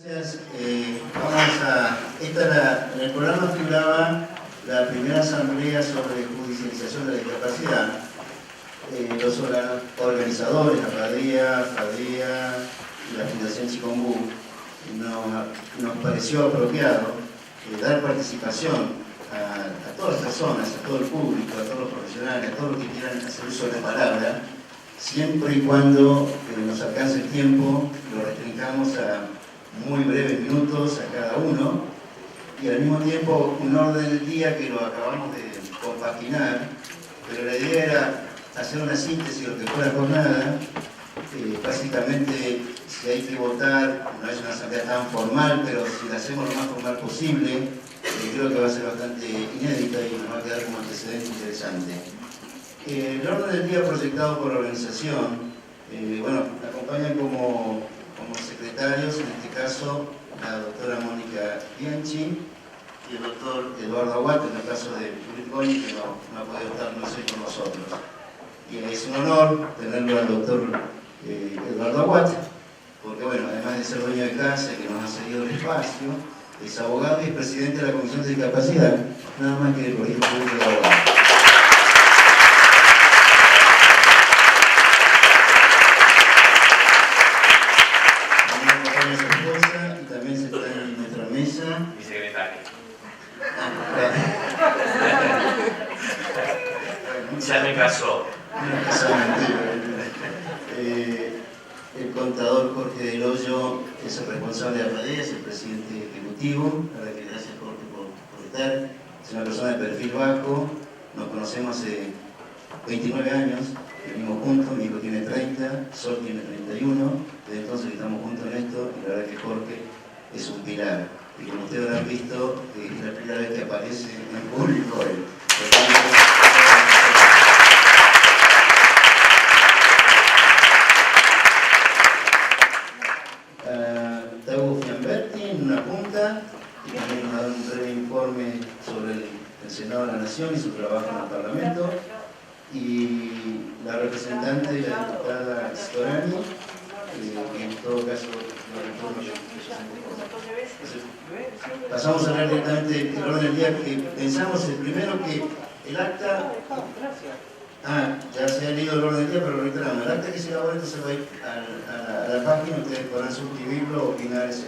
Entonces, en el programa figuraba la primera asamblea sobre judicialización de la discapacidad. Los organizadores, la FADEA y la Fundación Chicombú, nos pareció apropiado dar participación a todas las personas, a todo el público, a todos los profesionales, a todos los que quieran hacer uso de la palabra, siempre y cuando nos alcance el tiempo, lo restringamos a muy breves minutos a cada uno, y al mismo tiempo un orden del día que lo acabamos de compaginar, pero la idea era hacer una síntesis de lo que fue la jornada. Básicamente, si hay que votar, no es una asamblea tan formal, pero si la hacemos lo más formal posible, creo que va a ser bastante inédita y nos va a quedar como antecedente interesante. El orden del día proyectado por la organización, bueno, me acompañan como secretarios, en este caso, la doctora Mónica Bianchi y el doctor Eduardo Aguat, en el caso de Judith Goñi, que no ha podido estar hoy con nosotros. Y es un honor tenerlo al doctor Eduardo Aguat, porque bueno, además de ser dueño de casa y que nos ha cedido el espacio, es abogado y es presidente de la Comisión de Discapacidad, nada más que del Colegio Público de Abogados. Mi secretaria. Ya me casó. El contador Jorge Del Hoyo es el responsable de la FADEA, es el presidente ejecutivo. La verdad que gracias, Jorge, por estar. Es una persona de perfil bajo. Nos conocemos hace 29 años, vivimos juntos. Mi hijo tiene 30, Sol tiene 31. Desde entonces estamos juntos en esto, y la verdad que Jorge es un pilar. Y como ustedes habrán visto, es la primera vez que aparece en público él. Tavo Fiamberti en una punta, y también nos da un breve informe sobre el Senado de la Nación y su trabajo en el Parlamento. Y la representante, la diputada Storani, que en todo caso lo retorno yo. Pasamos a hablar directamente del orden del día, que pensamos el primero que el acta... ya se ha leído el orden del día, pero lo reiteramos. El acta que se elabora entonces va a ir a la página, ustedes podrán suscribirlo, opinar, etc.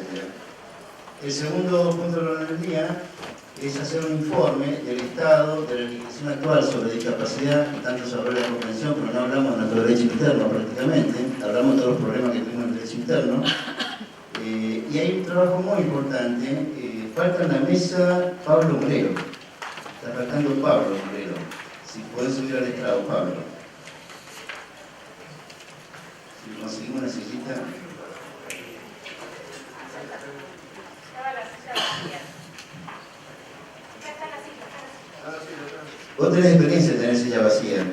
El segundo punto del orden del día es hacer un informe del estado de la legislación actual sobre discapacidad. Tanto se habló de la convención, pero no hablamos de nuestro derecho interno prácticamente, hablamos de todos los problemas que tuvimos en el derecho interno. Y hay un trabajo muy importante. Falta en la mesa Pablo Morero. Está faltando Pablo Morero. Si pueden subir al estrado, Pablo. Si conseguimos una sillita. Vos tenés experiencia de tener silla vacía.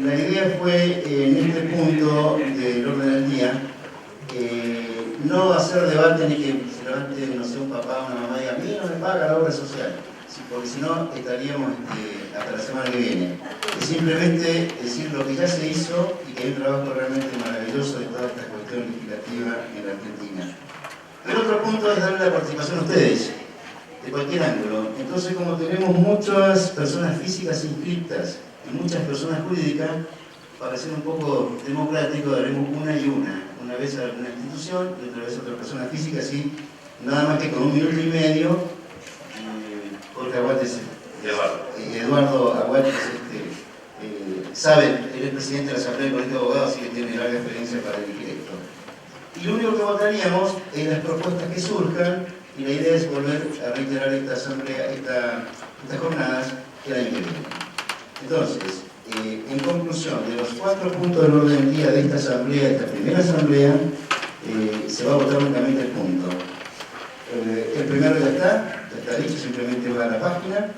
La idea fue, en este punto del orden del día, no hacer debate ni que se levante, no sé, un papá o una mamá y diga, a mí no me paga la obra social, porque si no estaríamos hasta la semana que viene. Es simplemente decir lo que ya se hizo y que hay un trabajo realmente maravilloso de toda esta cuestión legislativa en la Argentina. El otro punto es darle la participación a ustedes, de cualquier ángulo. Entonces, como tenemos muchas personas físicas inscritas y muchas personas jurídicas, para ser un poco democrático, daremos una y una vez a una institución y otra vez a otra persona física, así, nada más que con 1 minuto y medio. Jorge Aguat Eduardo Aguat sabe, él es presidente de la Asamblea del Colegio de Abogados, así que tiene larga experiencia para dirigir esto. Y lo único que votaríamos es las propuestas que surjan, y la idea es volver a reiterar esta asamblea, estas jornadas el año que viene. Entonces, en conclusión, de los 4 puntos del orden del día de esta asamblea, esta primera asamblea, se va a votar únicamente el punto. El primero ya está dicho, simplemente va a la página.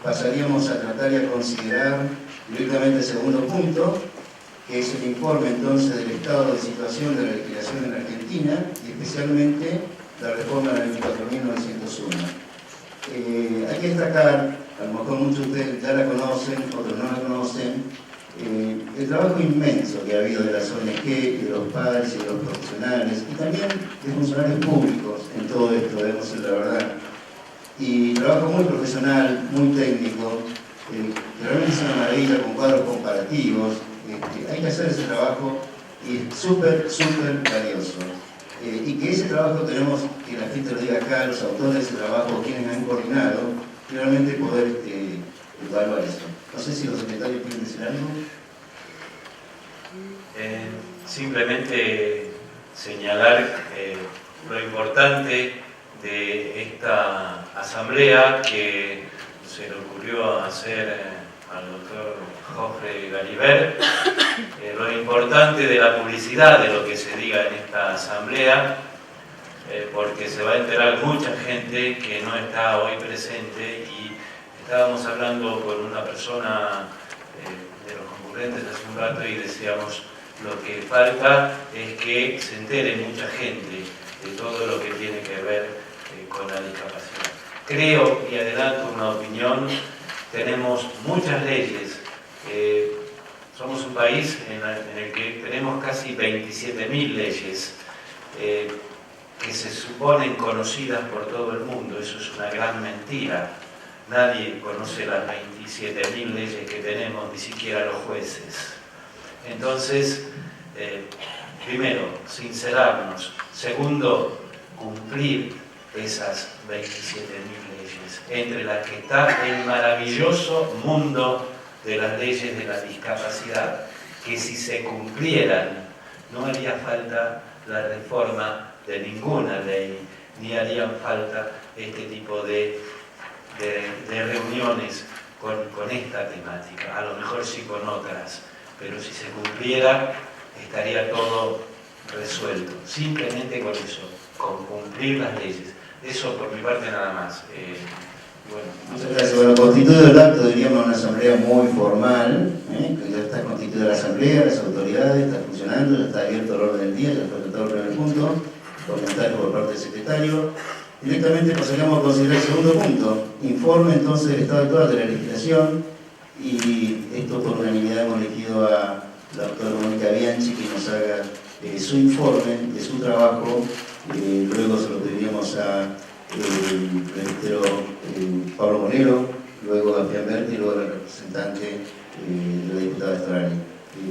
Pasaríamos a tratar y a considerar directamente el segundo punto, que es el informe entonces del estado de situación de la legislación en Argentina, y especialmente la reforma de la ley 4.901. Hay que destacar, a lo mejor muchos de ustedes ya la conocen, otros no la conocen, el el trabajo inmenso que ha habido de las ONG, de los padres y de los profesionales, y también de funcionarios públicos en todo esto, debemos ser la verdad. Y trabajo muy profesional, muy técnico, que realmente es una maravilla con cuadros comparativos. Hay que hacer ese trabajo y es súper, súper valioso. Y que ese trabajo tenemos, que la gente lo diga acá, los autores de ese trabajo, quienes han coordinado, realmente poder evaluar eso. No sé si los secretarios quieren decir algo. Simplemente señalar lo importante de esta asamblea que se le ocurrió hacer al doctor Jorge Galibert, lo importante de la publicidad de lo que se diga en esta asamblea, porque se va a enterar mucha gente que no está hoy presente, y estábamos hablando con una persona de los concurrentes hace un rato y decíamos, lo que falta es que se entere mucha gente de todo lo que tiene que ver con la discapacidad. Creo, y adelanto una opinión, tenemos muchas leyes. Somos un país en el que tenemos casi 27.000 leyes que se suponen conocidas por todo el mundo. Eso es una gran mentira. Nadie conoce las 27.000 leyes que tenemos, ni siquiera los jueces. Entonces, primero, sincerarnos. Segundo, cumplir esas 27.000 leyes, entre las que está el maravilloso mundo de las leyes de la discapacidad, que si se cumplieran no haría falta la reforma de ninguna ley, ni harían falta este tipo de reuniones con esta temática, a lo mejor sí con otras, pero si se cumpliera estaría todo resuelto, simplemente con eso, con cumplir las leyes. Eso por mi parte nada más. Muchas gracias. Bueno, constituido el acto, diríamos una asamblea muy formal, que ya está constituida la asamblea, las autoridades, está funcionando, ya está abierto el orden del día, ya está tratado el primer punto, comentario por parte del secretario. Directamente pasaríamos a considerar el segundo punto, informe entonces del estado actual de la legislación, y esto por unanimidad hemos elegido a la doctora Mónica Bianchi que nos haga su informe de su trabajo. Luego se lo pediríamos a Pablo Monero, luego a Fiamberti y luego al representante de la diputada Storani.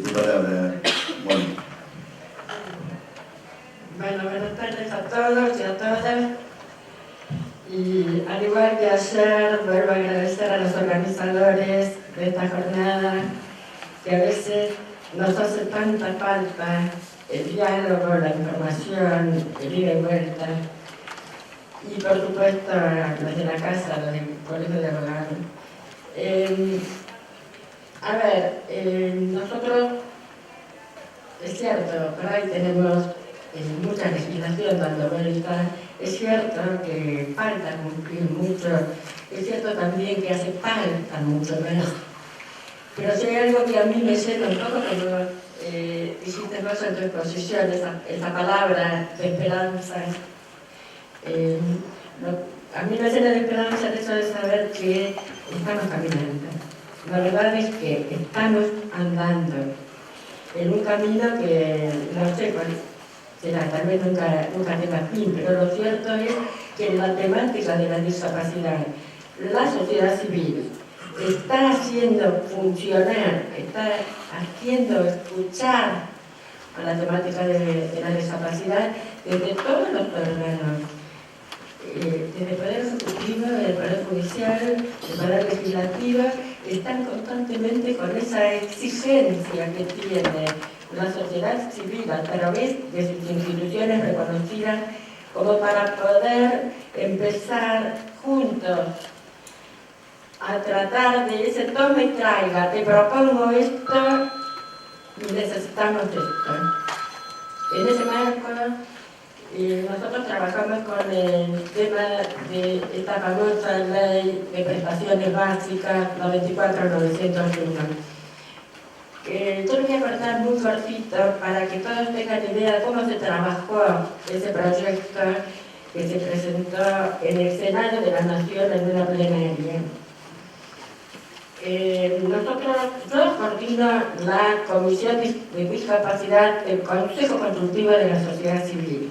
Tu palabra, Mónica. Bueno, buenas tardes a todos y a todas. Y al igual que ayer, vuelvo a agradecer a los organizadores de esta jornada, que a veces nos hace tanta falta el diálogo, la información, el ida y vuelta. Y por supuesto, los de la casa, los del Colegio de Abogados. Nosotros, es cierto, por ahí tenemos mucha legislación dando vuelta. Es cierto que falta cumplir mucho, es cierto también que hace falta mucho más. Pero si hay algo que a mí me llena un poco, como dijiste vos en tu exposición, esa palabra de esperanza, a mí me llena de esperanza el hecho de saber que estamos caminando. La verdad es que estamos andando en un camino que no sé cuál será, tal vez nunca tenga fin, pero lo cierto es que en la temática de la discapacidad, la sociedad civil está haciendo funcionar, está haciendo escuchar a la temática de la discapacidad desde todos los órganos, desde el Poder Ejecutivo, el Poder Judicial, el Poder Legislativo, están constantemente con esa exigencia que tiene la sociedad civil a través de sus instituciones reconocidas, como para poder empezar juntos a tratar de ese toma y traiga, te propongo esto y necesitamos esto. En ese marco, nosotros trabajamos con el tema de esta famosa ley de prestaciones básicas 94-901. Yo lo voy a cortar muy cortito para que todos tengan idea de cómo se trabajó ese proyecto que se presentó en el Senado de la Nación en una plenaria. Yo coordino la Comisión de Discapacidad del Consejo Consultivo de la Sociedad Civil.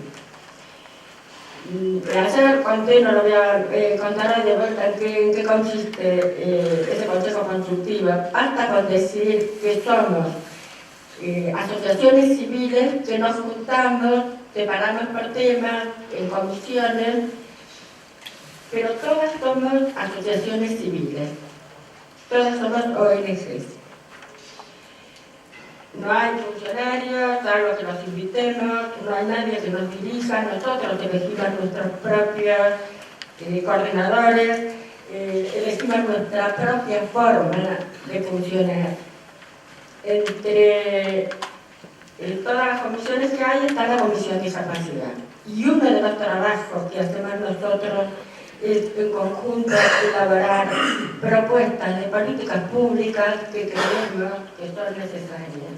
Ayer conté, no lo voy a contar de vuelta en qué consiste ese Consejo Consultivo. Basta con decir que somos asociaciones civiles que nos juntamos, separamos por temas, en comisiones, pero todas somos asociaciones civiles. Todas somos ONGs. No hay funcionarios, salvo que los invitemos, no hay nadie que nos dirija, nosotros elegimos nuestros propios coordinadores, elegimos nuestra propia forma de funcionar. Entre todas las comisiones que hay está la Comisión de Discapacidad. Y uno de los trabajos que hacemos nosotros es en conjunto elaborar propuestas de políticas públicas que creemos que son necesarias.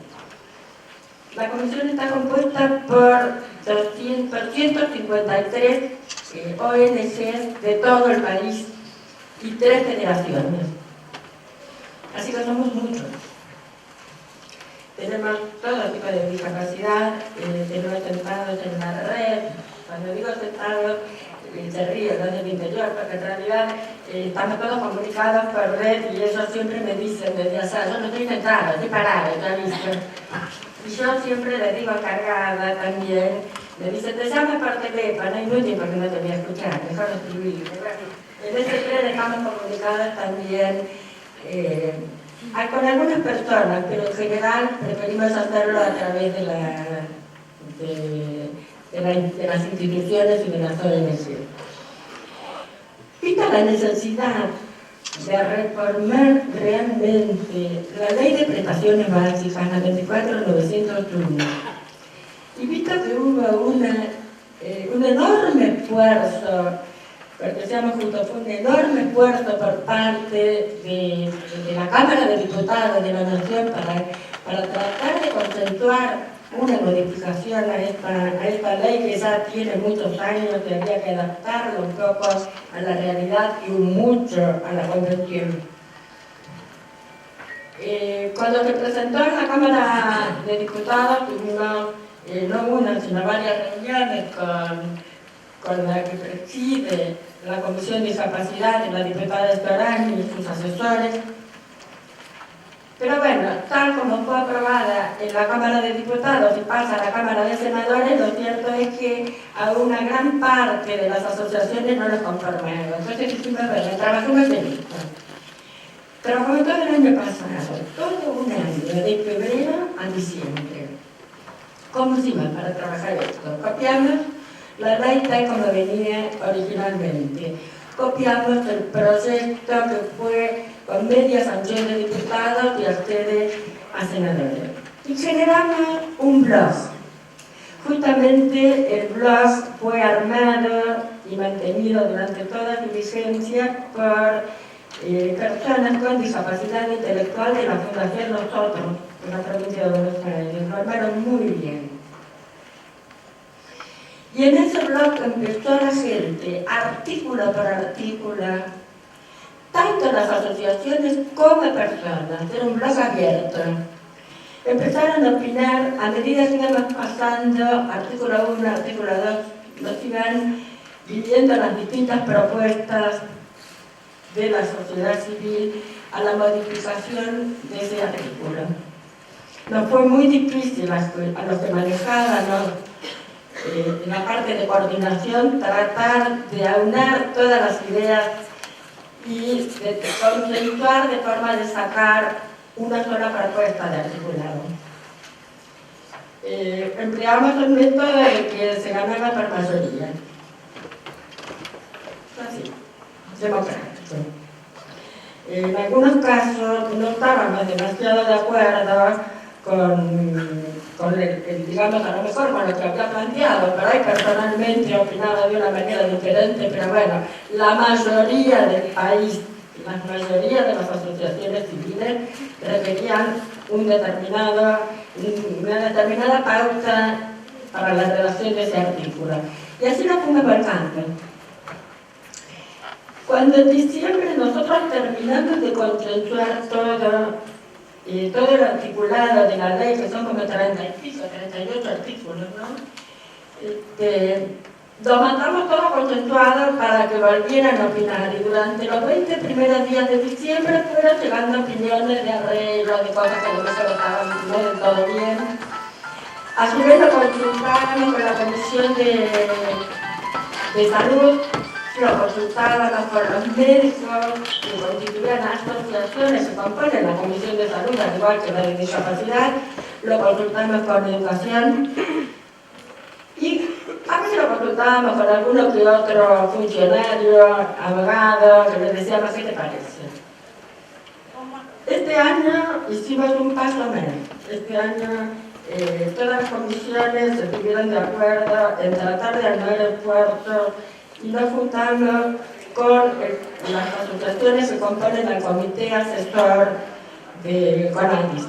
La comisión está compuesta por 153 ONGs de todo el país y 3 federaciones. Así que somos muchos. Tenemos todo tipo de discapacidad, tenemos sentados en la red. Cuando digo sentados, se ríe, no es del interior, porque en realidad estamos todos comunicados por red y ellos siempre me dicen desde allá, yo no estoy sentado, estoy parado, ya visto. Y yo siempre les digo cargada también, me dicen, te llamo por teléfono, inútil porque no te voy a escuchar, mejor escribir. En ese red estamos comunicados también con algunas personas, pero en general preferimos hacerlo a través de las instituciones y de las ONG. Vista la necesidad de reformar realmente la Ley de Prestaciones Básicas, la 24.901, y visto que hubo un enorme esfuerzo, porque seamos justos, fue un enorme esfuerzo por parte de la Cámara de Diputados de la Nación para tratar de consensuar una modificación a esta ley que ya tiene muchos años, que había que adaptarlo un poco a la realidad y mucho a la convención. Cuando se presentó en la Cámara de Diputados tuvimos no una sino varias reuniones con la que preside la Comisión de Discapacidad, la diputada Estorani y sus asesores. Pero bueno, tal como fue aprobada en la Cámara de Diputados y pasa a la Cámara de Senadores, lo cierto es que a una gran parte de las asociaciones no les conformaba. Entonces hicimos trabajamos en esto. Trabajamos todo el año pasado, todo un año, de febrero a diciembre. ¿Cómo hicimos para trabajar esto? Copiamos la ley tal como venía originalmente. Copiamos el proyecto que fue con media sanción de diputados y accede a senadores. Y generamos un blog. Justamente el blog fue armado y mantenido durante toda su vigencia por personas con discapacidad intelectual de la Fundación Nosotros, en la provincia de Buenos Aires. Lo armaron muy bien. Y en ese blog empezó la gente, artículo por artículo, tanto las asociaciones como personas, era un blog abierto. Empezaron a opinar a medida que íbamos pasando, artículo 1, artículo 2, nos iban viviendo las distintas propuestas de la sociedad civil a la modificación de ese artículo. Nos fue muy difícil a los que manejábamos en la parte de coordinación tratar de aunar todas las ideas y de consensuar de forma de sacar una sola propuesta de articulado. Empleamos el método de que se ganaba por mayoría. Así, democrático. En algunos casos no estábamos demasiado de acuerdo con digamos, a lo mejor con lo que había planteado, pero ahí personalmente opinaba de una manera diferente, pero bueno, la mayoría del país, la mayoría de las asociaciones civiles requerían una determinada pauta para la redacción de ese artículo. Y así lo fuimos volcando. Cuando en diciembre nosotros terminamos de consensuar todo el articulado de la ley, que son como 30 y pico, 38 artículos, ¿no? Lo mandamos todo consensuado para que volvieran a opinar, y durante los 20 primeros días de diciembre fueron llegando opiniones de arreglo, de cosas que no estaban no del todo bien. A su vez lo consultábamos con la Comisión de Salud, lo consultábamos con los médicos que constituían asociaciones que componen la Comisión de Salud, al igual que la de discapacidad, lo consultamos con Educación y a veces lo consultábamos con alguno que otro funcionario, abogado, que les decíamos ¿qué te parece? Este año hicimos un paso menos. Este año todas las comisiones estuvieron de acuerdo en tratar de armar el puerto y nos juntamos con las asociaciones que componen el comité asesor de CONADIS.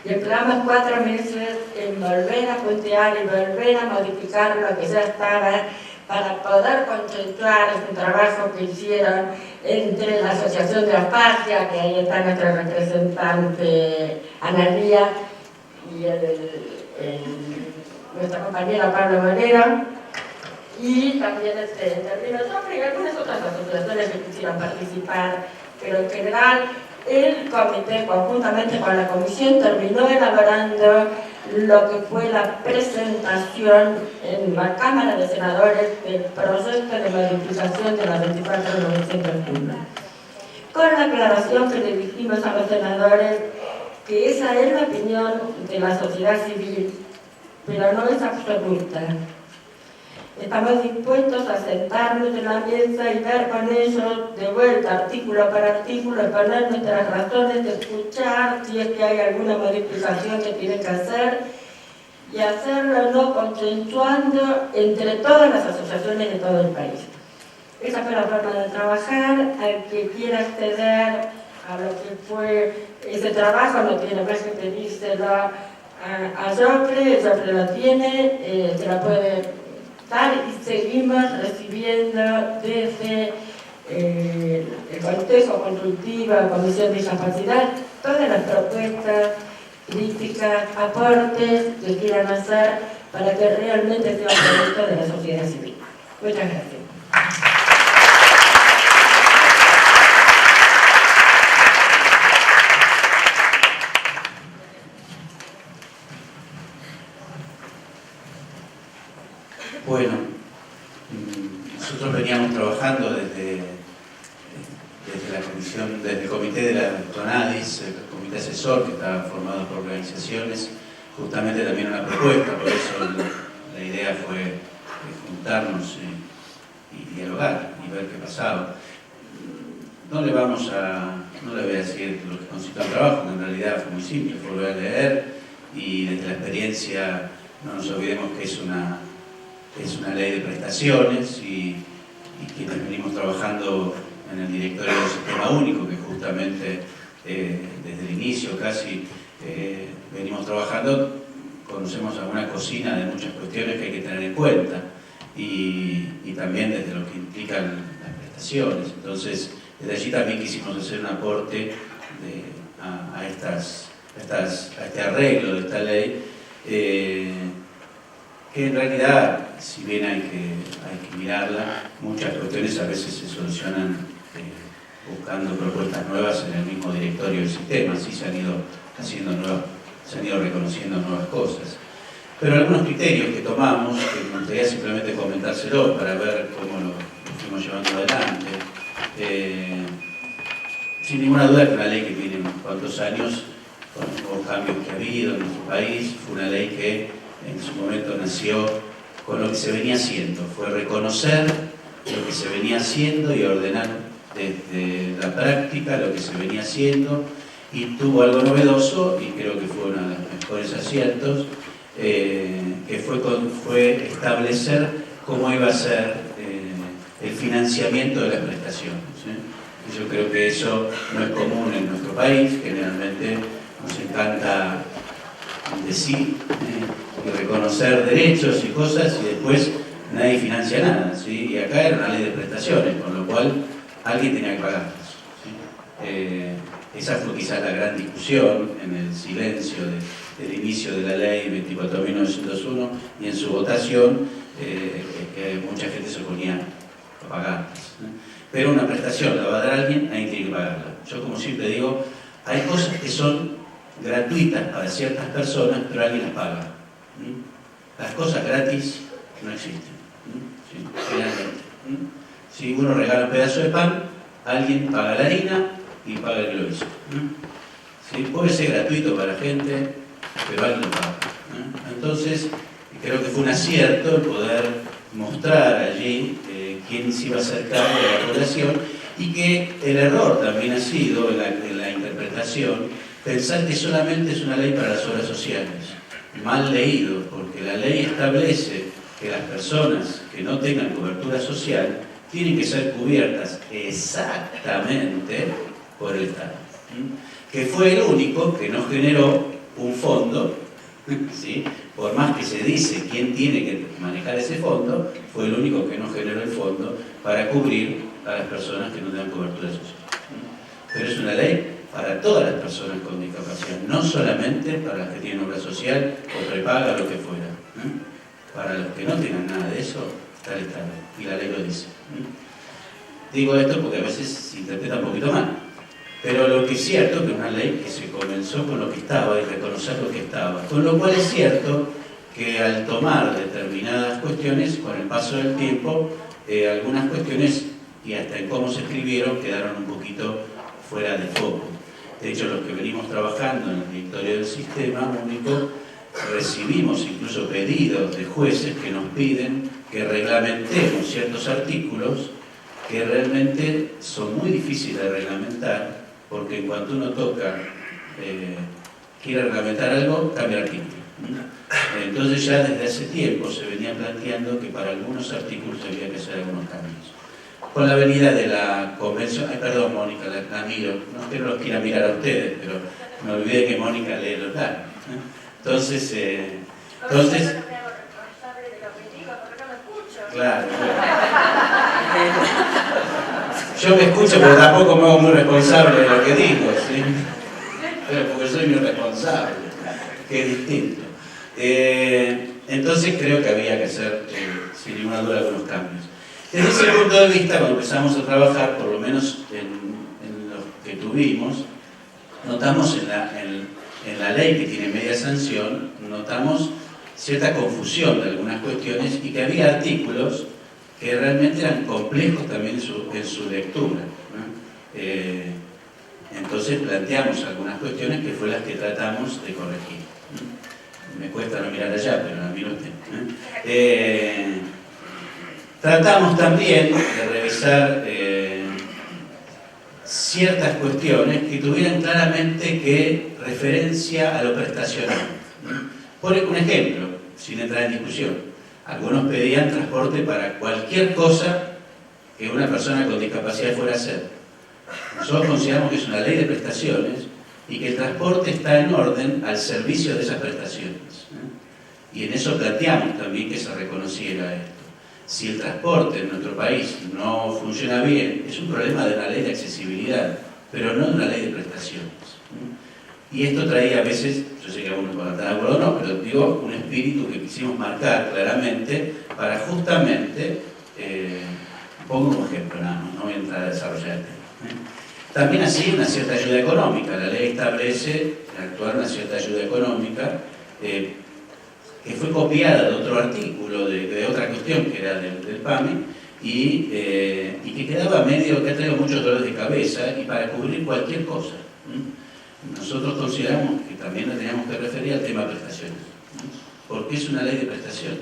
Y empleamos 4 meses en volver a puntear y volver a modificar lo que ya estaba para poder consensuar este trabajo que hicieron entre la Asociación de Aspasia, que ahí está nuestra representante Analía, y nuestra compañera Pablo Moreno, y también intervino Sofre y algunas otras asociaciones que quisieron participar, pero en general el comité, conjuntamente con la comisión, terminó elaborando lo que fue la presentación en la Cámara de Senadores del proyecto de modificación de la 24.901, con la aclaración que le dijimos a los senadores que esa es la opinión de la sociedad civil, pero no es absoluta. Estamos dispuestos a sentarnos en la mesa y ver con ellos de vuelta, artículo por artículo, y poner nuestras razones de escuchar si es que hay alguna modificación que tienen que hacer, y hacerlo no consensuando entre todas las asociaciones de todo el país. Esa fue la forma de trabajar. Al que quiera acceder a lo que fue ese trabajo no tiene más que pedírselo a Jofre lo tiene, se la puede dar, y seguimos recibiendo desde el Consejo Consultivo, Comisión de Discapacidad, todas las propuestas, críticas, aportes que quieran hacer para que realmente sea un proyecto de la sociedad civil. Muchas gracias. Bueno, nosotros veníamos trabajando desde la comisión, desde el comité de la CONADIS, el comité asesor que estaba formado por organizaciones, justamente también una propuesta, por eso la idea fue juntarnos y dialogar y ver qué pasaba. No le voy a decir lo que consiste el trabajo, que en realidad fue muy simple, fue volver a leer, y desde la experiencia no nos olvidemos que es una ley de prestaciones, y quienes venimos trabajando en el directorio del Sistema Único, que justamente desde el inicio casi venimos trabajando, conocemos alguna cocina de muchas cuestiones que hay que tener en cuenta, y también desde lo que implican las prestaciones. Entonces, desde allí también quisimos hacer un aporte a este arreglo de esta ley, que en realidad, si bien hay que mirarla, muchas cuestiones a veces se solucionan buscando propuestas nuevas en el mismo directorio del sistema. Así se han ido reconociendo nuevas cosas. Pero algunos criterios que tomamos, que me gustaría simplemente comentárselos para ver cómo lo fuimos llevando adelante. Sin ninguna duda que una ley que tiene unos cuantos años, con los nuevos cambios que ha habido en nuestro país, fue una ley que en su momento nació con lo que se venía haciendo, fue reconocer lo que se venía haciendo y ordenar desde la práctica lo que se venía haciendo, y tuvo algo novedoso, y creo que fue uno de los mejores aciertos, que fue establecer cómo iba a ser el financiamiento de las prestaciones. Y yo creo que eso no es común en nuestro país. Generalmente nos encanta decir y reconocer derechos y cosas, y después nadie financia nada, ¿sí? Y acá era una ley de prestaciones, con lo cual alguien tenía que pagarlas, ¿sí? Esa fue quizás la gran discusión en el silencio del inicio de la ley 24.901 y en su votación, que mucha gente se oponía a pagarlas, ¿no? Pero una prestación la va a dar alguien, alguien tiene que pagarla. Yo, como siempre digo, hay cosas que son gratuitas para ciertas personas, pero alguien las paga. Las cosas gratis no existen, ¿sí? Finalmente. Si uno regala un pedazo de pan, alguien paga la harina y paga el que lo hizo. ¿Sí? Puede ser gratuito para la gente, pero alguien lo paga. Entonces, creo que fue un acierto el poder mostrar allí quién se iba a hacer cargo de la población, y que el error también ha sido en la interpretación pensar que solamente es una ley para las obras sociales. Mal leído, porque la ley establece que las personas que no tengan cobertura social tienen que ser cubiertas exactamente por el Estado, que fue el único que no generó un fondo, ¿sí? Por más que se dice quién tiene que manejar ese fondo, fue el único que no generó el fondo para cubrir a las personas que no tengan cobertura social. Pero es una ley para todas las personas con discapacidad, no solamente para las que tienen obra social o prepaga o lo que fuera. Para los que no tengan nada de eso, está el Estado, y la ley lo dice. Digo esto porque a veces se interpreta un poquito mal, pero lo que es cierto es que es una ley que se comenzó con lo que estaba y reconocer lo que estaba, con lo cual es cierto que al tomar determinadas cuestiones, con el paso del tiempo, algunas cuestiones y hasta en cómo se escribieron quedaron un poquito fuera de foco. De hecho, los que venimos trabajando en el directorio del sistema único, recibimos incluso pedidos de jueces que nos piden que reglamentemos ciertos artículos que realmente son muy difíciles de reglamentar, porque en cuanto uno quiere reglamentar algo, cambia el artículo. Entonces ya desde hace tiempo se venía planteando que para algunos artículos había que hacer algunos cambios. Con la venida de la convención, perdón Mónica, la miro, no es que no los quiera mirar a ustedes, pero me olvidé que Mónica lee los datos. Entonces, claro. Yo me escucho, pero tampoco me hago muy responsable de lo que digo, ¿sí? Pero porque soy muy responsable, que es distinto. Entonces creo que había que hacer, sin ninguna duda, algunos cambios. Desde ese punto de vista, cuando empezamos a trabajar, por lo menos en lo que tuvimos, notamos en la ley que tiene media sanción, notamos cierta confusión de algunas cuestiones y que había artículos que realmente eran complejos también en su lectura, ¿no? Entonces planteamos algunas cuestiones que fue las que tratamos de corregir. Me cuesta no mirar allá, pero la miro usted. Tratamos también de revisar ciertas cuestiones que tuvieran claramente que referencia a lo prestacional. Por un ejemplo, sin entrar en discusión, algunos pedían transporte para cualquier cosa que una persona con discapacidad fuera a hacer. Nosotros consideramos que es una ley de prestaciones y que el transporte está en orden al servicio de esas prestaciones. Y en eso planteamos también que se reconociera esto. Si el transporte en nuestro país no funciona bien, es un problema de la ley de accesibilidad, pero no de una ley de prestaciones. Y esto traía a veces, yo sé que algunos van a estar de acuerdo o no, pero digo, un espíritu que quisimos marcar claramente para justamente, pongo un ejemplo, no voy a entrar a desarrollar el tema. También así una cierta ayuda económica, la ley establece actuar una cierta ayuda económica, que fue copiada de otro artículo, de otra cuestión que era del PAMI, y que quedaba medio, que ha traído muchos dolores de cabeza, y para cubrir cualquier cosa. Nosotros consideramos que también nos teníamos que referir al tema de prestaciones, porque es una ley de prestaciones.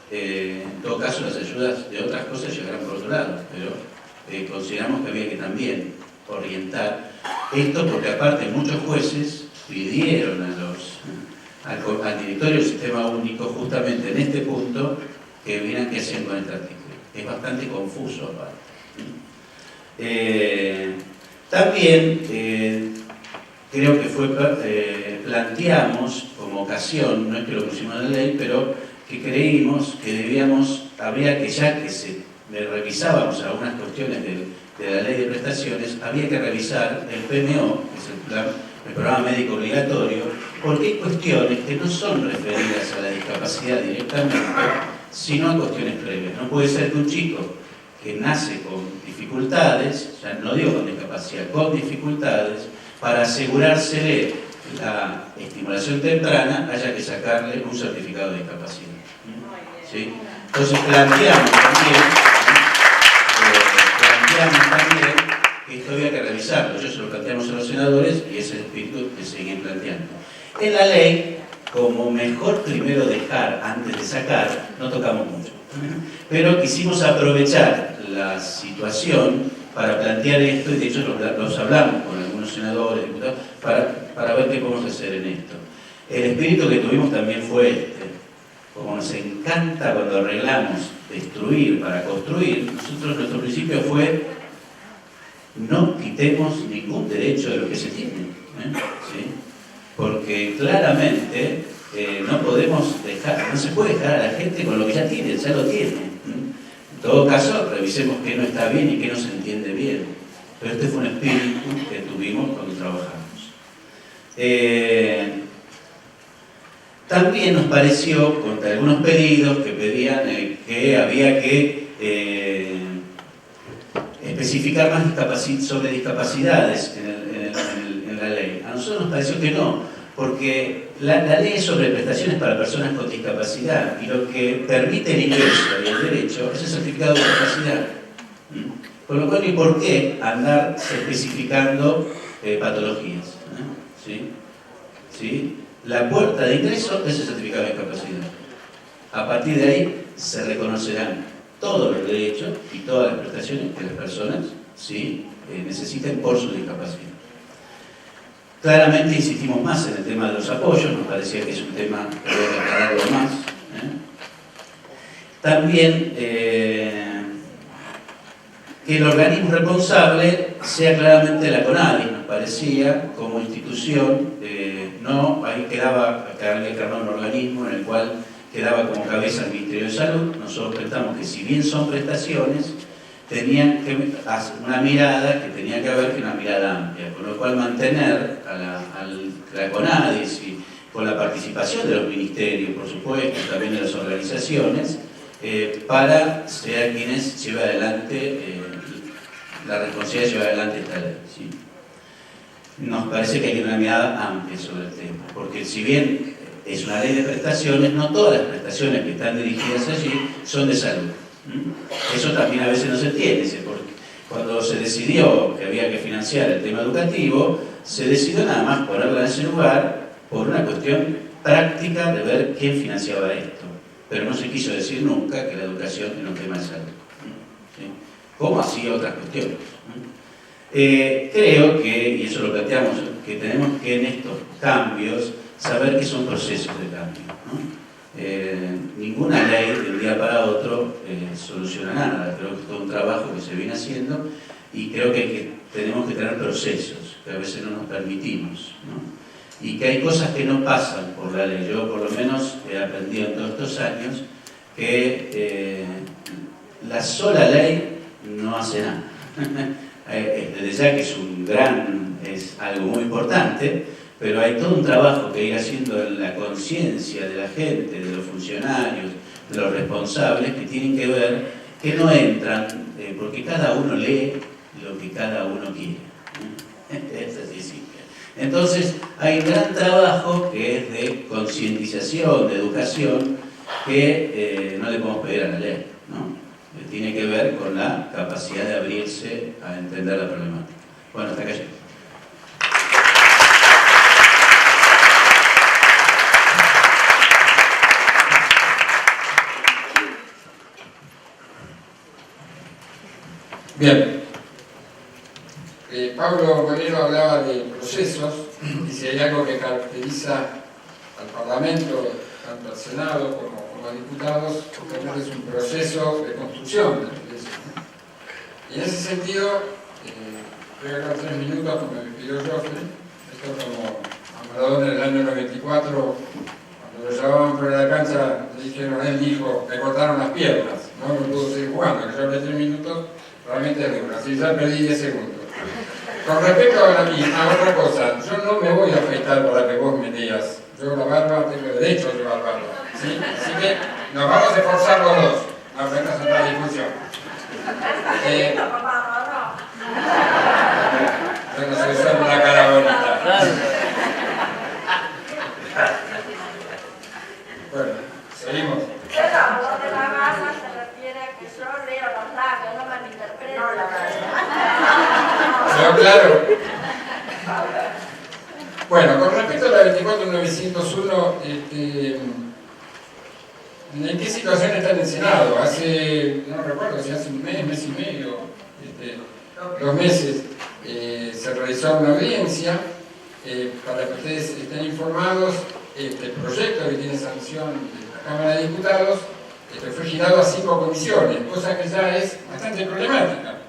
En todo caso, las ayudas de otras cosas llegarán por otro lado, pero consideramos que había que también orientar esto, porque aparte muchos jueces pidieron al directorio del sistema único, justamente en este punto, que vieran qué hacían con este artículo. Es bastante confuso aparte. También creo que planteamos como ocasión, no es que lo pusimos en la ley, pero que creímos que habría que, ya que revisábamos algunas cuestiones de la ley de prestaciones, había que revisar el PMO, que es el programa médico obligatorio, porque hay cuestiones que no son referidas a la discapacidad directamente, sino a cuestiones previas. No puede ser que un chico que nace con dificultades, ya no digo con discapacidad, con dificultades, para asegurársele la estimulación temprana haya que sacarle un certificado de discapacidad. ¿Sí? Entonces planteamos también que esto había que revisarlo. Yo se lo planteamos a los senadores y ese espíritu que seguían planteando. En la ley, como mejor primero dejar antes de sacar, no tocamos mucho. Pero quisimos aprovechar la situación para plantear esto, y de hecho los hablamos con algunos senadores, diputados, para ver qué podemos hacer en esto. El espíritu que tuvimos también fue este. Como nos encanta cuando arreglamos destruir para construir, nuestro principio fue: no quitemos ningún derecho de lo que se tiene. ¿Sí? Porque claramente no podemos dejar, no se puede dejar a la gente con lo que ya tiene, ya lo tiene. En todo caso, revisemos qué no está bien y qué no se entiende bien. Pero este fue un espíritu que tuvimos cuando trabajamos. También nos pareció, contra algunos pedidos que pedían que había que especificar más sobre discapacidades en la ley. A nosotros nos pareció que no, porque la ley es sobre prestaciones para personas con discapacidad y lo que permite el ingreso y el derecho es el certificado de discapacidad. Con lo cual, ¿y por qué andar especificando patologías? ¿Sí? ¿Sí? La puerta de ingreso es el certificado de discapacidad. A partir de ahí se reconocerán todos los derechos y todas las prestaciones que las personas necesiten por su discapacidad. Claramente insistimos más en el tema de los apoyos, nos parecía que es un tema que había que aclararlo más. También que el organismo responsable sea claramente la CONADIS, nos parecía, como institución, ahí quedaba, había que armar un organismo en el cual quedaba como cabeza el Ministerio de Salud. Nosotros pensamos que si bien son prestaciones, tenían que hacer una mirada que tenía que haber una mirada amplia, con lo cual mantener a la CONADIS y con la participación de los ministerios, por supuesto, también de las organizaciones, para ser quienes lleven adelante la responsabilidad de llevar adelante esta ley. ¿Sí? Nos parece que hay una mirada amplia sobre el tema, porque si bien es una ley de prestaciones, no todas las prestaciones que están dirigidas allí son de salud. Eso también a veces no se entiende, porque cuando se decidió que había que financiar el tema educativo, se decidió nada más ponerla en ese lugar por una cuestión práctica de ver quién financiaba esto, pero no se quiso decir nunca que la educación era un tema de salud. ¿Sí? Como así otras cuestiones. Creo que, y eso lo planteamos, que tenemos que en estos cambios saber que son procesos de cambio, ¿no? Ninguna ley de un día para otro soluciona nada. Creo que es todo un trabajo que se viene haciendo y creo que tenemos que tener procesos que a veces no nos permitimos, ¿no? Y que hay cosas que no pasan por la ley. Yo por lo menos he aprendido en todos estos años que la sola ley no hace nada. Desde ya que es algo muy importante, pero hay todo un trabajo que ir haciendo en la conciencia de la gente, de los funcionarios, de los responsables, que tienen que ver, que no entran, porque cada uno lee lo que cada uno quiere. Es así simple. Entonces, hay un gran trabajo que es de concientización, de educación, que no le podemos pedir a la ley, ¿no? Tiene que ver con la capacidad de abrirse a entender la problemática. Bueno, hasta acá llegamos. Bien. Pablo Moreno hablaba de procesos, y si hay algo que caracteriza al Parlamento, tanto al Senado como a diputados, porque es un proceso de construcción de la iglesia. Y en ese sentido, voy a dar 3 minutos como me pidió Joffre, esto como a Maradona en el año 94, cuando lo vamos por la cancha, él dijo, me cortaron las piernas, no me pudo seguir jugando, que yo hablé 3 minutos, realmente es duro, así ya perdí 10 segundos. Con respecto a otra cosa, yo no me voy a afeitar para que vos me digas, yo la barba tengo derecho a llevar barba, ¿sí? Así que nos vamos a esforzar los dos, ahora esta es otra discusión. Yo no soy solo una cara bonita. Bueno, seguimos. Pero lo de la barba se refiere a que yo leo los labios, no malinterpreto. ¿Pero claro? Bueno, con respecto a la 24901, ¿en qué situación está el Senado? Hace, no recuerdo si hace un mes y medio, 2 meses, se realizó una audiencia. Para que ustedes estén informados, este proyecto que tiene sanción de la Cámara de Diputados fue girado a 5 comisiones, cosa que ya es bastante problemática,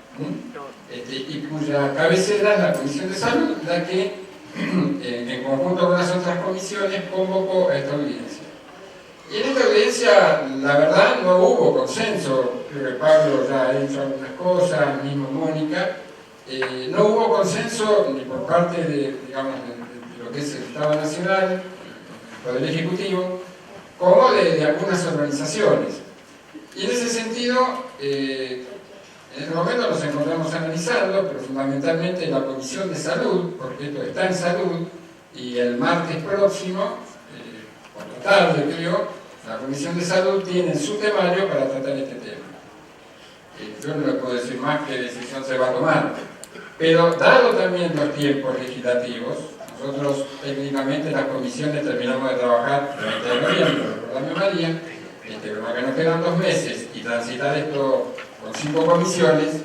y cuya cabecera es la Comisión de Salud, la que en conjunto con las otras comisiones convocó a esta audiencia. Y en esta audiencia, la verdad, no hubo consenso. Creo que Pablo ya ha dicho algunas cosas, mismo Mónica. No hubo consenso ni por parte de lo que es el Estado Nacional, el Poder Ejecutivo, como de algunas organizaciones. Y en ese sentido, en este momento nos encontramos analizando, pero fundamentalmente en la Comisión de Salud, porque esto está en Salud, y el martes próximo, por la tarde creo, la Comisión de Salud tiene su temario para tratar este tema. Yo no le puedo decir más qué decisión se va a tomar. Pero dado también los tiempos legislativos, nosotros técnicamente las comisiones terminamos de trabajar el 20 de noviembre, recordame María, pero que nos quedan 2 meses y transitar esto con 5 comisiones, y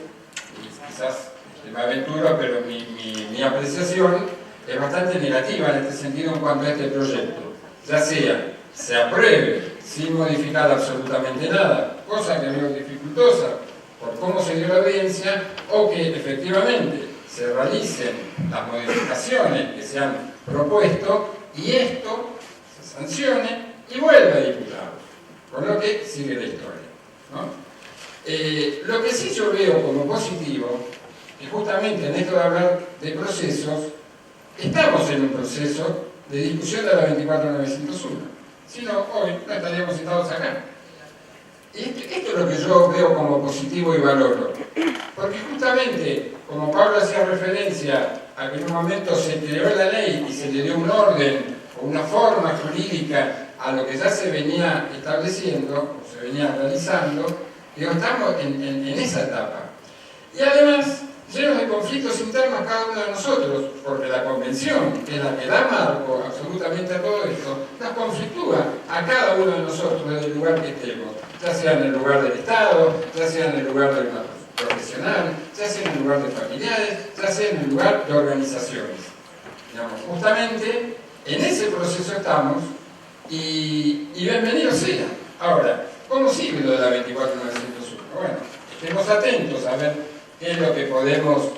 quizás me aventuro, pero mi apreciación es bastante negativa en este sentido en cuanto a este proyecto. Ya sea se apruebe sin modificar absolutamente nada, cosa que veo dificultosa por cómo se dio la audiencia, o que efectivamente se realicen las modificaciones que se han propuesto y esto se sancione y vuelva a diputados, con lo que sigue la historia, ¿no? Lo que sí yo veo como positivo, que justamente en esto de hablar de procesos, estamos en un proceso de discusión de la 24901. Si no, hoy no estaríamos sentados acá. Y esto es lo que yo veo como positivo y valoro. Porque justamente, como Pablo hacía referencia a que en un momento se creó la ley y se le dio un orden o una forma jurídica a lo que ya se venía estableciendo o se venía realizando, estamos en esa etapa. Y además, llenos de conflictos internos cada uno de nosotros, porque la convención, que es la que da marco absolutamente a todo esto, nos conflictúa a cada uno de nosotros desde el lugar que estemos, ya sea en el lugar del Estado, ya sea en el lugar del profesional, ya sea en el lugar de familiares, ya sea en el lugar de organizaciones. Digamos, justamente en ese proceso estamos y bienvenido sea. Ahora, ¿cómo sigue lo de la 24901? Bueno, estemos atentos a ver qué es lo que podemos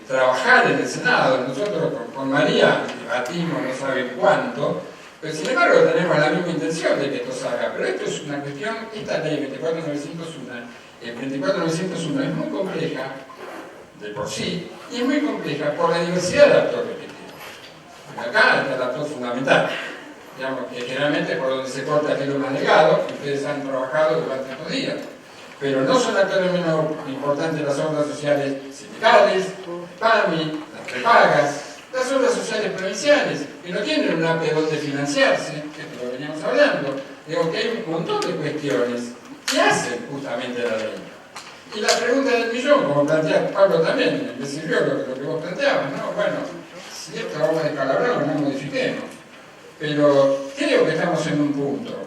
trabajar en el Senado. Nosotros con María debatimos no saben cuánto, pero sin embargo tenemos la misma intención de que esto salga. Pero esto es una cuestión, esta ley 24901 es muy compleja de por sí, y es muy compleja por la diversidad de actores que tiene. Porque acá está el actor fundamental, digamos, que generalmente es por donde se corta el hilo más delgado, que ustedes han trabajado durante estos días. Pero no son actores menos importantes las obras sociales sindicales, PAMI, las prepagas, las obras sociales provinciales, que no tienen un APE donde financiarse, que esto lo veníamos hablando. Digo que hay un montón de cuestiones que hacen justamente la ley. Y la pregunta del millón, como plantea Pablo también, me sirvió lo que vos planteabas, ¿no? Bueno, si esto vamos a descalabrarlo, no modifiquemos. Pero creo que estamos en un punto,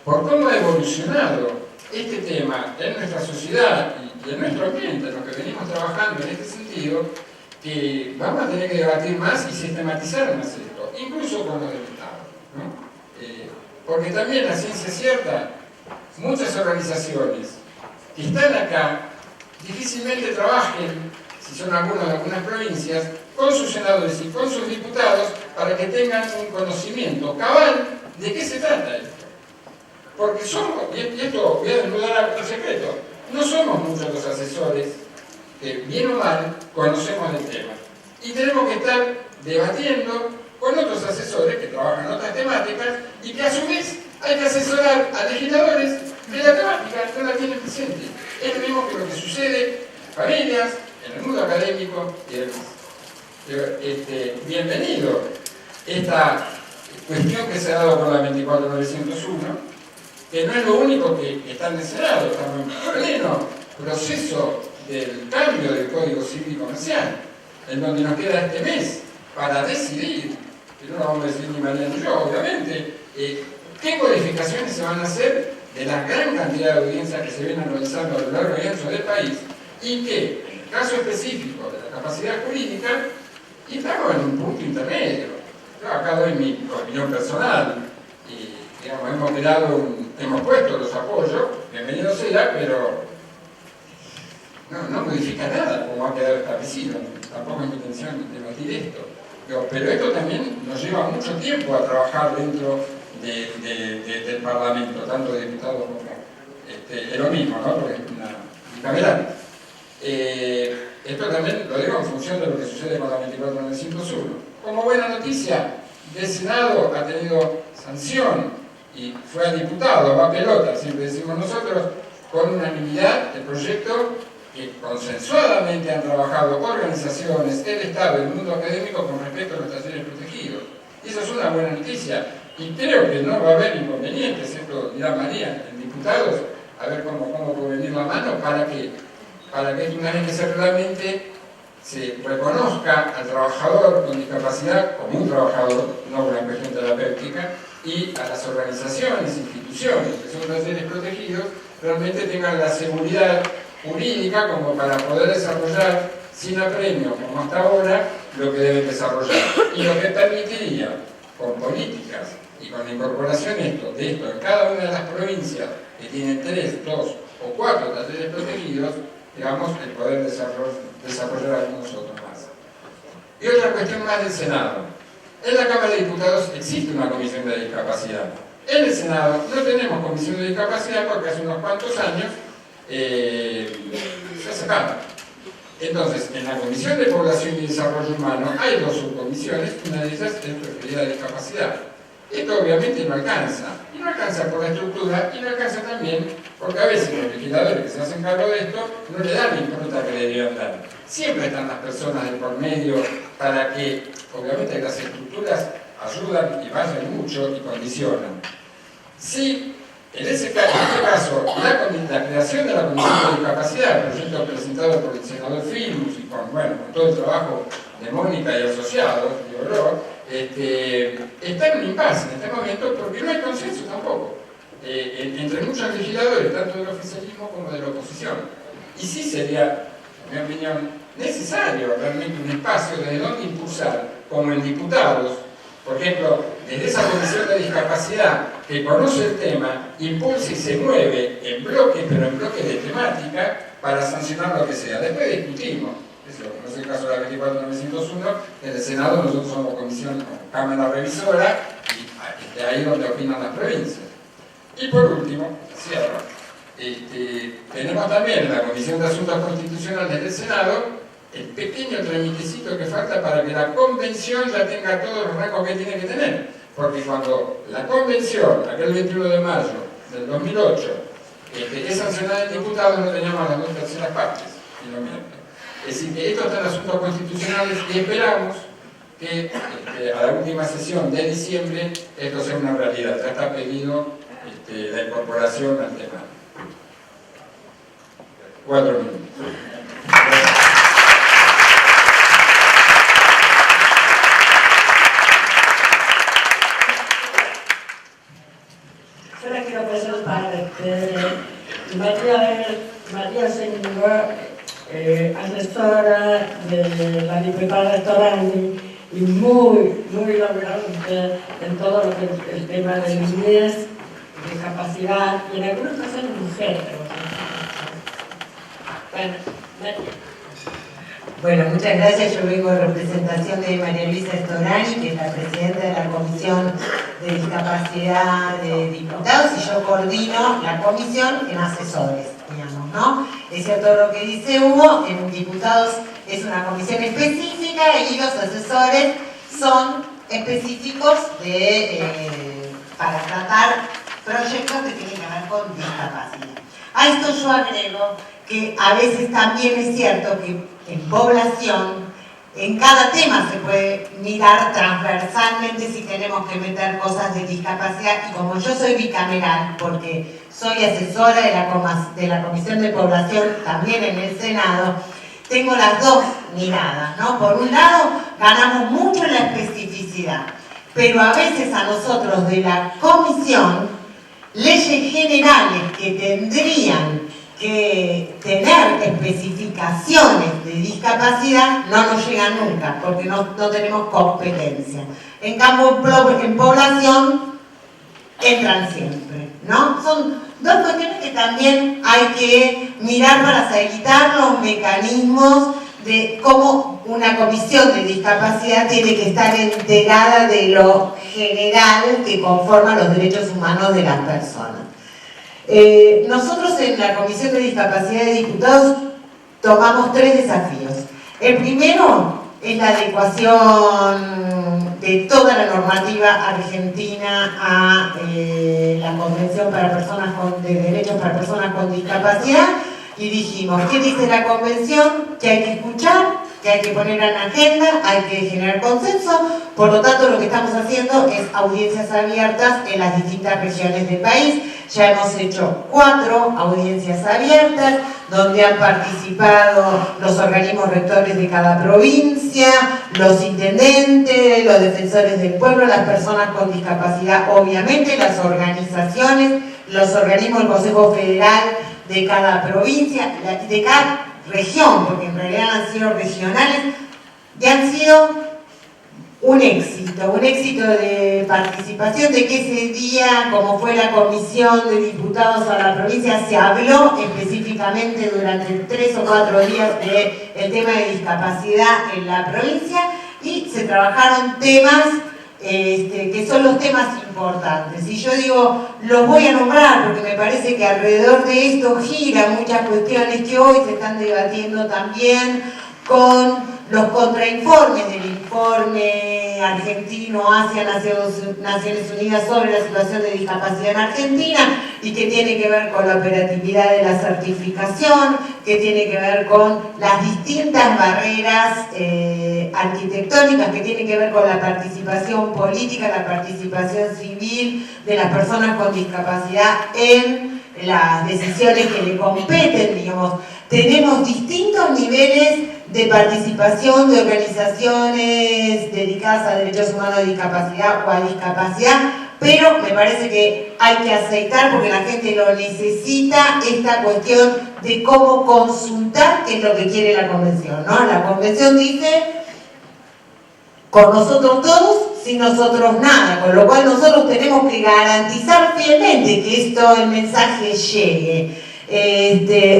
por cómo ha evolucionado este tema en nuestra sociedad y en nuestro ambiente, en lo que venimos trabajando en este sentido, que vamos a tener que debatir más y sistematizar más esto, incluso con los del Estado, ¿no? Porque también la ciencia cierta, muchas organizaciones que están acá difícilmente trabajen, si son algunos de algunas provincias, con sus senadores y con sus diputados para que tengan un conocimiento cabal ¿De qué se trata esto? Porque somos, y esto voy a desnudar un secreto, no somos muchos los asesores que, bien o mal, conocemos el tema. Y tenemos que estar debatiendo con otros asesores que trabajan en otras temáticas y que a su vez hay que asesorar a legisladores que la temática no la tienen presente. Es lo mismo que lo que sucede en familias, en el mundo académico y demás. Bienvenido esta cuestión que se ha dado con la 24901, que no es lo único que está en el Senado, estamos en pleno proceso del cambio del Código Civil y Comercial, en donde nos queda este mes para decidir, que no lo vamos a decir ni María ni yo, obviamente, qué modificaciones se van a hacer de la gran cantidad de audiencias que se vienen analizando a lo largo y ancho del país, y que, en el caso específico de la capacidad jurídica, estamos en un punto intermedio. Yo acá doy mi opinión personal, y digamos, hemos puesto los apoyos, bienvenido sea, pero no modifica nada como ha quedado establecido. Tampoco es mi intención debatir esto. Pero esto también nos lleva mucho tiempo a trabajar dentro del Parlamento, tanto de diputados como es lo mismo, ¿no? Porque es una bicameral. Esto también lo digo en función de lo que sucede con la 24901. Como buena noticia, el Senado ha tenido sanción y fue a diputado, va a pelota, siempre decimos nosotros, con unanimidad el proyecto que consensuadamente han trabajado organizaciones, el Estado y el mundo académico con respecto a los talleres protegidos. Y eso es una buena noticia. Y creo que no va a haber inconvenientes, esto dirá María, en diputados, a ver cómo puede venir la mano para que una vez que se reglamente se reconozca al trabajador con discapacidad como un trabajador, no una cuestión terapéutica, y a las organizaciones, instituciones que son talleres protegidos, realmente tengan la seguridad jurídica como para poder desarrollar sin apremio, como hasta ahora, lo que deben desarrollar. Y lo que permitiría, con políticas y con la incorporación de esto en cada una de las provincias que tienen 3, 2 o 4 talleres protegidos, digamos, el poder desarrollar algunos otros más. Y otra cuestión más del Senado. En la Cámara de Diputados existe una comisión de discapacidad. En el Senado no tenemos comisión de discapacidad porque hace unos cuantos años se sacaron. Entonces, en la Comisión de Población y Desarrollo Humano hay 2 subcomisiones, una de ellas es referida a discapacidad. Esto obviamente no alcanza, y no alcanza por la estructura, y no alcanza también porque a veces los legisladores que se hacen cargo de esto no le dan la impronta que le deberían dar. Siempre están las personas de por medio para que, obviamente, las estructuras ayudan y vayan mucho y condicionan. Sí, en este caso, la creación de la Comisión de Discapacidad, el proyecto presentado por el senador Firmus y con todo el trabajo de Mónica y asociados, digo yo, está en un impasse en este momento porque no hay consenso tampoco entre muchos legisladores, tanto del oficialismo como de la oposición. Y sí sería, en mi opinión, necesario realmente un espacio desde donde impulsar, como en diputados, por ejemplo, desde esa comisión de discapacidad que conoce el tema, impulsa y se mueve en bloques, pero en bloques de temática, para sancionar lo que sea. Después discutimos. Eso no es el caso de la 24901, en el Senado nosotros somos comisión, Cámara Revisora, y de ahí donde opinan las provincias. Y por último, cierro, tenemos también en la Comisión de Asuntos Constitucionales del Senado el pequeño tramitecito que falta para que la convención ya tenga todos los rangos que tiene que tener. Porque cuando la convención, aquel 21 de mayo del 2008, es sancionada en diputados, no teníamos las 2/3 partes, y lo mismo. Es decir, que esto está en asuntos constitucionales y esperamos que a la última sesión de diciembre esto sea una realidad. Ya está pedido la incorporación al tema. 4 minutos. Solo quiero presentar María Señor, asesora de la diputada Torani y muy laborante en todo lo que es el tema de niñez, discapacidad y en algunos casos mujeres. Bueno, Bueno, muchas gracias. Yo vengo en representación de María Luisa Storani, que es la presidenta de la Comisión de Discapacidad de Diputados, y yo coordino la comisión en asesores, digamos, ¿no? Es cierto lo que dice Hugo, en Diputados es una comisión específica y los asesores son específicos para tratar proyectos que tienen que ver con discapacidad. A esto yo agrego que a veces también es cierto que en población, en cada tema se puede mirar transversalmente si tenemos que meter cosas de discapacidad, y como yo soy bicameral, porque soy asesora de la Comisión de Población también en el Senado, tengo las dos miradas, ¿no? Por un lado, ganamos mucho en la especificidad, pero a veces a nosotros de la comisión, leyes generales que tendrían que tener especificaciones de discapacidad no nos llegan nunca, porque no tenemos competencia. En cambio, en población entran siempre, ¿no? Son dos cuestiones que también hay que mirar para facilitar los mecanismos de cómo una comisión de discapacidad tiene que estar enterada de lo general que conforma los derechos humanos de las personas. Nosotros en la Comisión de Discapacidad de Diputados tomamos 3 desafíos. El primero es la adecuación de toda la normativa argentina a la Convención de Derechos para Personas con Discapacidad, y dijimos, ¿qué dice la Convención? Que hay que escuchar, que hay que poner en agenda, hay que generar consenso. Por lo tanto, lo que estamos haciendo es audiencias abiertas en las distintas regiones del país. Ya hemos hecho 4 audiencias abiertas, donde han participado los organismos rectores de cada provincia, los intendentes, los defensores del pueblo, las personas con discapacidad, obviamente, las organizaciones, los organismos del Consejo Federal de cada provincia, de cada región, porque en realidad han sido regionales, y han sido un éxito de participación, de que ese día, como fue la comisión de diputados a la provincia, se habló específicamente durante 3 o 4 días del tema de discapacidad en la provincia, y se trabajaron temas que son los temas importantes. Y yo digo, los voy a nombrar porque me parece que alrededor de esto giran muchas cuestiones que hoy se están debatiendo también con los contrainformes del informe argentino hacia Naciones Unidas sobre la situación de discapacidad en Argentina, y que tiene que ver con la operatividad de la certificación, que tiene que ver con las distintas barreras arquitectónicas, que tiene que ver con la participación política, la participación civil de las personas con discapacidad en las decisiones que le competen, digamos. Tenemos distintos niveles de participación de organizaciones dedicadas a derechos humanos de discapacidad o a discapacidad, pero me parece que hay que aceitar, porque la gente lo necesita, esta cuestión de cómo consultar qué es lo que quiere la Convención, ¿no? La Convención dice, con nosotros todos, sin nosotros nada, con lo cual nosotros tenemos que garantizar fielmente que el mensaje llegue.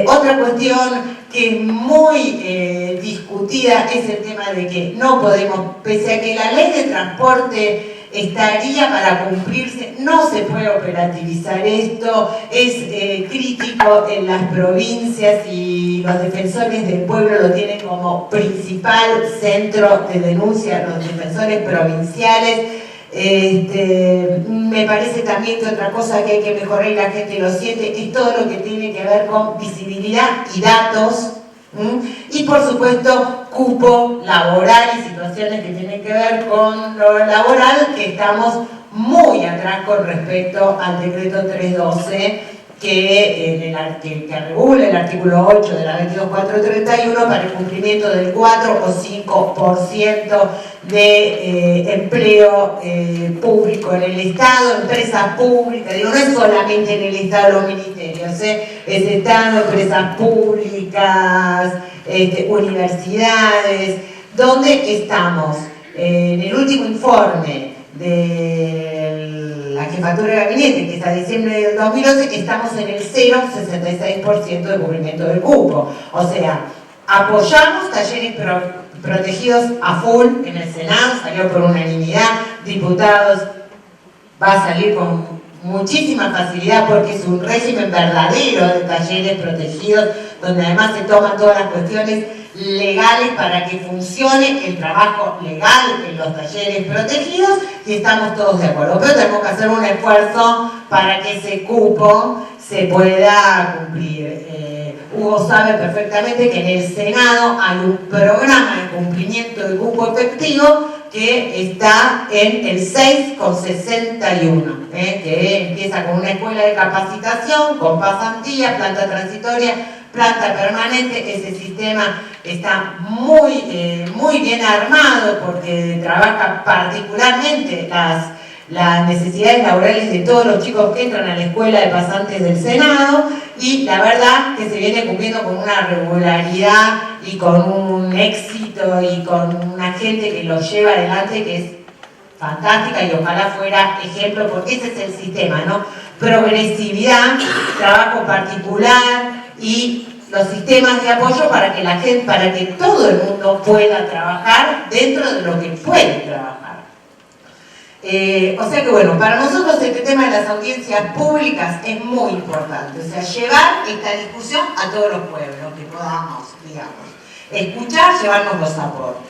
Otra cuestión que es muy discutida es el tema de que no podemos, pese a que la ley de transporte estaría para cumplirse, no se puede operativizar esto, es crítico en las provincias, y los defensores del pueblo lo tienen como principal centro de denuncia, los defensores provinciales. Me parece también que otra cosa que hay que mejorar, y la gente lo siente, es todo lo que tiene que ver con visibilidad y datos, y por supuesto cupo laboral y situaciones que tienen que ver con lo laboral, que estamos muy atrás con respecto al decreto 312, que regula el artículo 8 de la 22431 para el cumplimiento del 4 o 5% de empleo público en el Estado, empresas públicas. Digo, no es solamente en el Estado los ministerios, es Estado, empresas públicas, universidades, donde estamos. En el último informe de la jefatura de gabinete, que es a diciembre del 2011, estamos en el 0,66% de cubrimiento del cupo. O sea, apoyamos talleres protegidos a full en el Senado, salió por unanimidad, diputados, va a salir con muchísima facilidad porque es un régimen verdadero de talleres protegidos, donde además se toman todas las cuestiones legales para que funcione el trabajo legal en los talleres protegidos, y estamos todos de acuerdo. Pero tenemos que hacer un esfuerzo para que ese cupo se pueda cumplir. Hugo sabe perfectamente que en el Senado hay un programa de cumplimiento de cupo efectivo que está en el 6,61, que empieza con una escuela de capacitación, con pasantías, planta transitoria, planta permanente. Ese sistema está muy bien armado porque trabaja particularmente las necesidades laborales de todos los chicos que entran a la escuela de pasantes del Senado, y la verdad que se viene cumpliendo con una regularidad y con un éxito y con una gente que lo lleva adelante que es fantástica, y ojalá fuera ejemplo, porque ese es el sistema, ¿no? Progresividad, trabajo particular y los sistemas de apoyo para que la gente, para que todo el mundo pueda trabajar dentro de lo que puede trabajar. O sea que bueno, para nosotros este tema de las audiencias públicas es muy importante, o sea, llevar esta discusión a todos los pueblos que podamos, digamos, escuchar, llevarnos los aportes.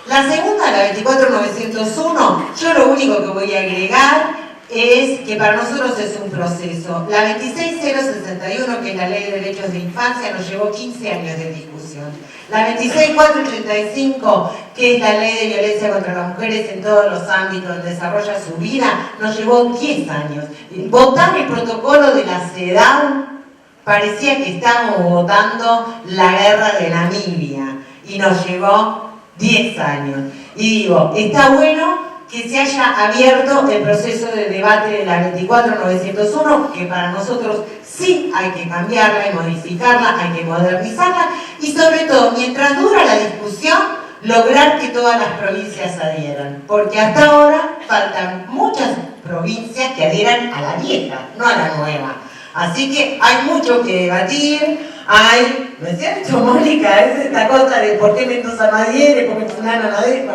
La segunda, la 24901, yo lo único que voy a agregar es que para nosotros es un proceso. La 26061, que es la Ley de Derechos de Infancia, nos llevó 15 años de discusión. La 26485, que es la Ley de Violencia contra las Mujeres en todos los ámbitos donde desarrolla su vida, nos llevó 10 años. Votar el protocolo de la CEDAW parecía que estábamos votando la guerra de Namibia, y nos llevó 10 años. Y digo, está bueno que se haya abierto el proceso de debate de la 24901, que para nosotros sí hay que cambiarla y modificarla, hay que modernizarla, y sobre todo, mientras dura la discusión, lograr que todas las provincias adhieran, porque hasta ahora faltan muchas provincias que adhieran a la vieja, no a la nueva. Así que hay mucho que debatir, ¿no es cierto, Mónica? Es esta cosa de por qué Mendoza no adhiere, por qué fulano no adhiere.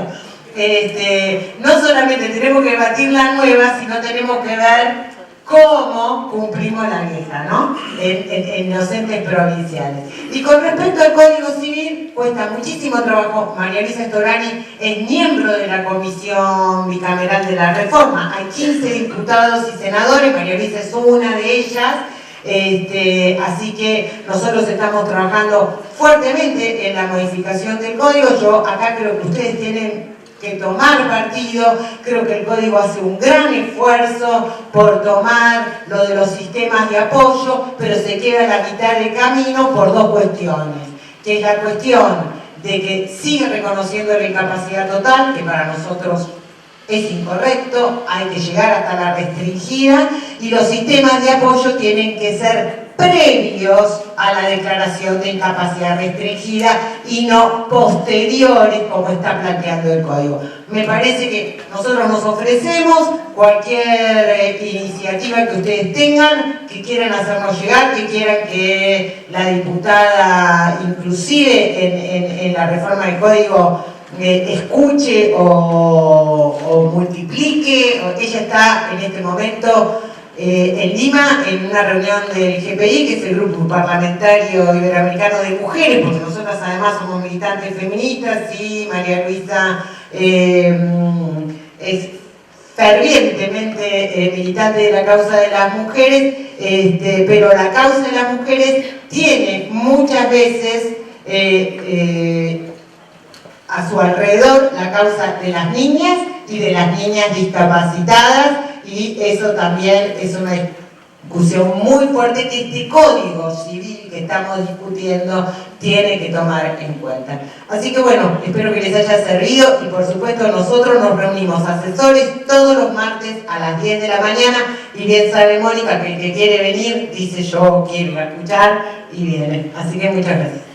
No solamente tenemos que debatir la nueva, sino tenemos que ver cómo cumplimos la vieja, ¿no? En los entes provinciales. Y con respecto al Código Civil, cuesta muchísimo trabajo. María Luisa Storani es miembro de la Comisión Bicameral de la Reforma. Hay 15 diputados y senadores, María Luisa es una de ellas. Así que nosotros estamos trabajando fuertemente en la modificación del Código. Yo acá creo que ustedes tienen que tomar partido, creo que el Código hace un gran esfuerzo por tomar lo de los sistemas de apoyo, pero se queda a la mitad del camino por dos cuestiones, que es la cuestión de que sigue reconociendo la incapacidad total, que para nosotros es incorrecto, hay que llegar hasta la restringida, y los sistemas de apoyo tienen que ser previos a la declaración de incapacidad restringida y no posteriores como está planteando el Código. Me parece que nosotros nos ofrecemos cualquier iniciativa que ustedes tengan, que quieran hacernos llegar, que quieran que la diputada inclusive en la reforma del Código escuche o multiplique. Ella está en este momento en Lima en una reunión del GPI, que es el Grupo Parlamentario Iberoamericano de Mujeres, porque nosotras además somos militantes feministas, y María Luisa es fervientemente militante de la causa de las mujeres, pero la causa de las mujeres tiene muchas veces a su alrededor la causa de las niñas y de las niñas discapacitadas, y eso también es una discusión muy fuerte que este Código Civil que estamos discutiendo tiene que tomar en cuenta. Así que bueno, espero que les haya servido, y por supuesto nosotros nos reunimos asesores todos los martes a las 10 de la mañana, y bien sabe Mónica que el que quiere venir dice yo quiero escuchar y viene. Así que muchas gracias.